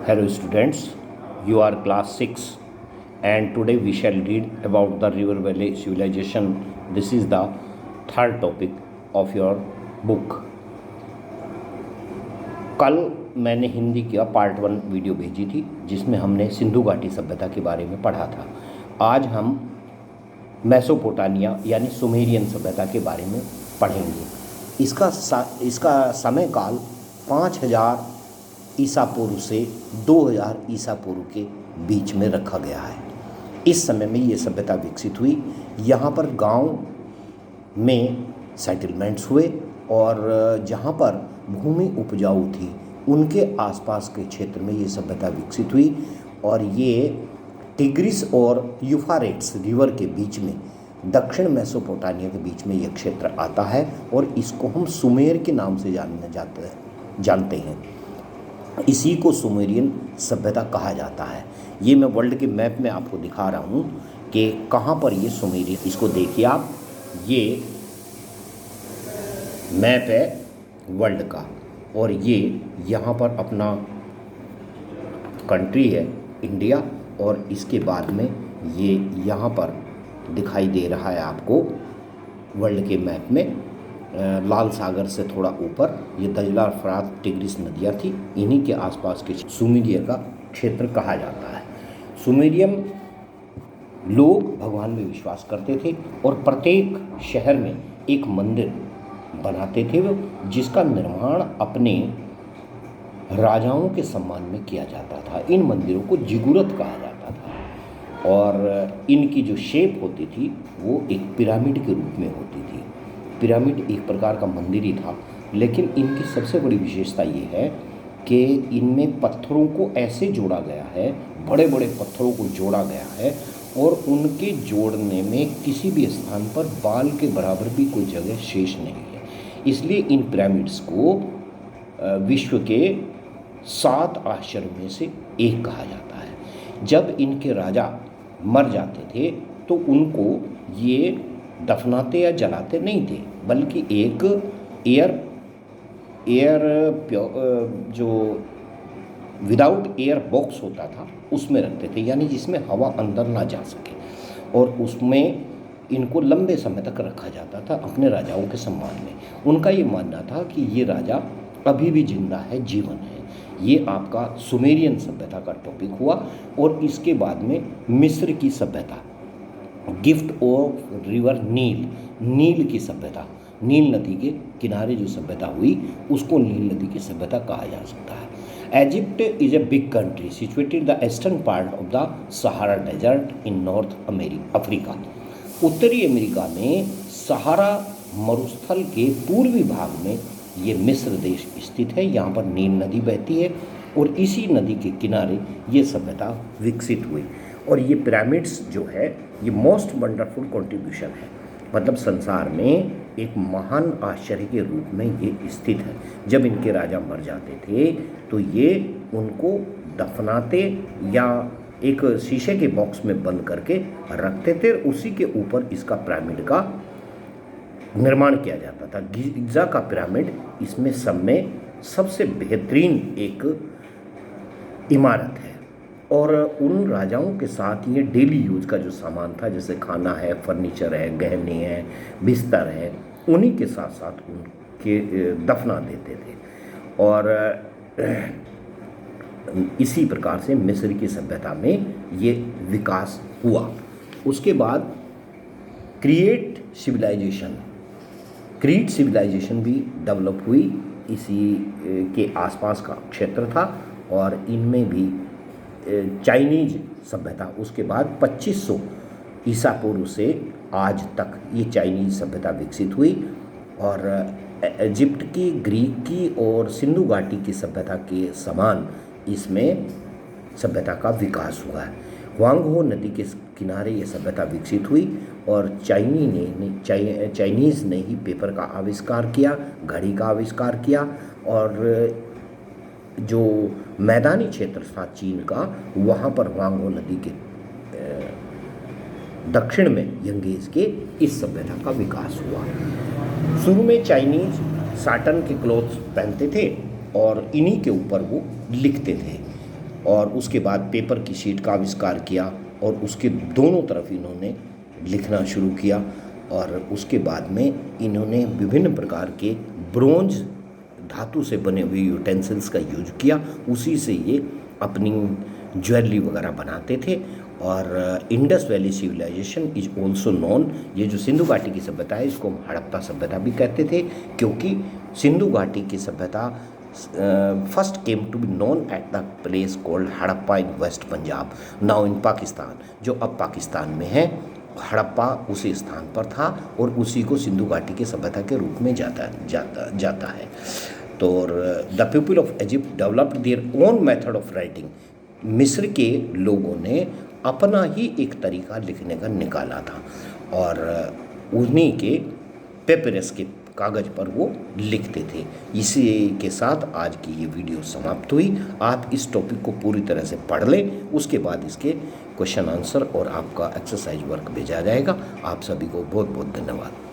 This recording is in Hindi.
Hello students, you are class 6 and today we shall read about the River Valley civilization. This is the third topic of your book. कल मैंने हिंदी का पार्ट 1 वीडियो भेजी थी जिसमें हमने सिंधु घाटी सभ्यता के बारे में पढ़ा था। आज हम मेसोपोटामिया यानी सुमेरियन सभ्यता के बारे में पढ़ेंगे। इसका समय काल 5000 ईसा पूर्व से 2000 ईसा पूर्व के बीच में रखा गया है। इस समय में ये सभ्यता विकसित हुई। यहाँ पर गांव में सेटलमेंट्स हुए और जहाँ पर भूमि उपजाऊ थी उनके आसपास के क्षेत्र में ये सभ्यता विकसित हुई और ये टिग्रिस और यूफ्रेट्स रिवर के बीच में दक्षिण मेसोपोटामिया के बीच में ये क्षेत्र आता है और इसको हम सुमेर के नाम से जानते हैं। इसी को सुमेरियन सभ्यता कहा जाता है। ये मैं वर्ल्ड के मैप में आपको दिखा रहा हूँ कि कहाँ पर ये सुमेरियन, इसको देखिए आप, ये मैप है वर्ल्ड का और ये यहाँ पर अपना कंट्री है इंडिया और इसके बाद में ये यहाँ पर दिखाई दे रहा है आपको वर्ल्ड के मैप में लाल सागर से थोड़ा ऊपर ये दजला, फरात, टिग्रिस नदियाँ थी। इन्हीं के आसपास के सुमेरिया का क्षेत्र कहा जाता है। सुमेरियन लोग भगवान में विश्वास करते थे और प्रत्येक शहर में एक मंदिर बनाते थे वो, जिसका निर्माण अपने राजाओं के सम्मान में किया जाता था। इन मंदिरों को जिगुरत कहा जाता था और इनकी जो शेप होती थी वो एक पिरामिड के रूप में होती थी। पिरामिड एक प्रकार का मंदिर ही था, लेकिन इनकी सबसे बड़ी विशेषता ये है कि इनमें पत्थरों को ऐसे जोड़ा गया है, बड़े बड़े पत्थरों को जोड़ा गया है और उनके जोड़ने में किसी भी स्थान पर बाल के बराबर भी कोई जगह शेष नहीं है। इसलिए इन पिरामिड्स को विश्व के 7 आश्चर्य में से एक कहा जाता है। जब इनके राजा मर जाते थे तो उनको ये दफनाते या जलाते नहीं थे, बल्कि एक एयर जो विदाउट एयर बॉक्स होता था उसमें रखते थे, यानी जिसमें हवा अंदर ना जा सके, और उसमें इनको लंबे समय तक रखा जाता था अपने राजाओं के सम्मान में। उनका ये मानना था कि ये राजा अभी भी जिंदा है, जीवन है। ये आपका सुमेरियन सभ्यता का टॉपिक हुआ और इसके बाद में मिस्र की सभ्यता, गिफ्ट ऑफ रिवर नील की सभ्यता, नील नदी के किनारे जो सभ्यता हुई उसको नील नदी की सभ्यता कहा जा सकता है। Egypt is a big country situated the eastern part of the Sahara desert in north Africa. उत्तरी अमेरिका में सहारा मरुस्थल के पूर्वी भाग में ये मिस्र देश स्थित है। यहाँ पर नील नदी बहती है और इसी नदी के किनारे ये सभ्यता विकसित हुई। और ये पिरामिड्स जो है ये मोस्ट वंडरफुल कंट्रीब्यूशन है, मतलब संसार में एक महान आश्चर्य के रूप में ये स्थित है। जब इनके राजा मर जाते थे तो ये उनको दफनाते या एक शीशे के बॉक्स में बंद करके रखते थे, उसी के ऊपर इसका पिरामिड का निर्माण किया जाता था। गिज़ा का पिरामिड इसमें सब में सबसे बेहतरीन एक इमारत है और उन राजाओं के साथ ये डेली यूज का जो सामान था, जैसे खाना है, फर्नीचर है, गहने हैं, बिस्तर है, उन्हीं के साथ साथ उनके दफना देते थे। और इसी प्रकार से मिस्र की सभ्यता में ये विकास हुआ। उसके बाद क्रीट सिविलाइजेशन भी डेवलप हुई। इसी के आसपास का क्षेत्र था और इनमें भी चाइनीज सभ्यता, उसके बाद 2500 ईसा पूर्व से आज तक ये चाइनीज सभ्यता विकसित हुई और इजिप्ट की, ग्रीक की और सिंधु घाटी की सभ्यता के समान इसमें सभ्यता का विकास हुआ है। हुआंगहो नदी के किनारे ये सभ्यता विकसित हुई और चाइनीज़ ने ही पेपर का आविष्कार किया, घड़ी का आविष्कार किया और जो मैदानी क्षेत्र था चीन का, वहाँ पर हुआंगहो नदी के दक्षिण में यंगेज के इस सभ्यता का विकास हुआ। शुरू में चाइनीज साटन के क्लॉथ्स पहनते थे और इन्हीं के ऊपर वो लिखते थे और उसके बाद पेपर की शीट का आविष्कार किया और उसके दोनों तरफ इन्होंने लिखना शुरू किया। और उसके बाद में इन्होंने विभिन्न प्रकार के ब्रोंज धातु से बने हुए यूटेंसिल्स का यूज किया, उसी से ये अपनी ज्वेलरी वगैरह बनाते थे। और Indus valley civilisation is also known, ये जो सिंधु घाटी की सभ्यता है इसको हम हड़प्पा सभ्यता भी कहते थे, क्योंकि सिंधु घाटी की सभ्यता first came to be known at the place called Harappa in west Punjab now in Pakistan, जो अब पाकिस्तान में है। हड़प्पा उसी स्थान पर था और उसी को सिंधु घाटी की सभ्यता के रूप में जाता है। तो the people of Egypt developed their own method of writing, मिस्र के लोगों ने अपना ही एक तरीका लिखने का निकाला था और उन्हीं के पेपिरस के कागज़ पर वो लिखते थे। इसी के साथ आज की ये वीडियो समाप्त हुई। आप इस टॉपिक को पूरी तरह से पढ़ लें, उसके बाद इसके क्वेश्चन आंसर और आपका एक्सरसाइज वर्क भेजा जाएगा। आप सभी को बहुत बहुत धन्यवाद।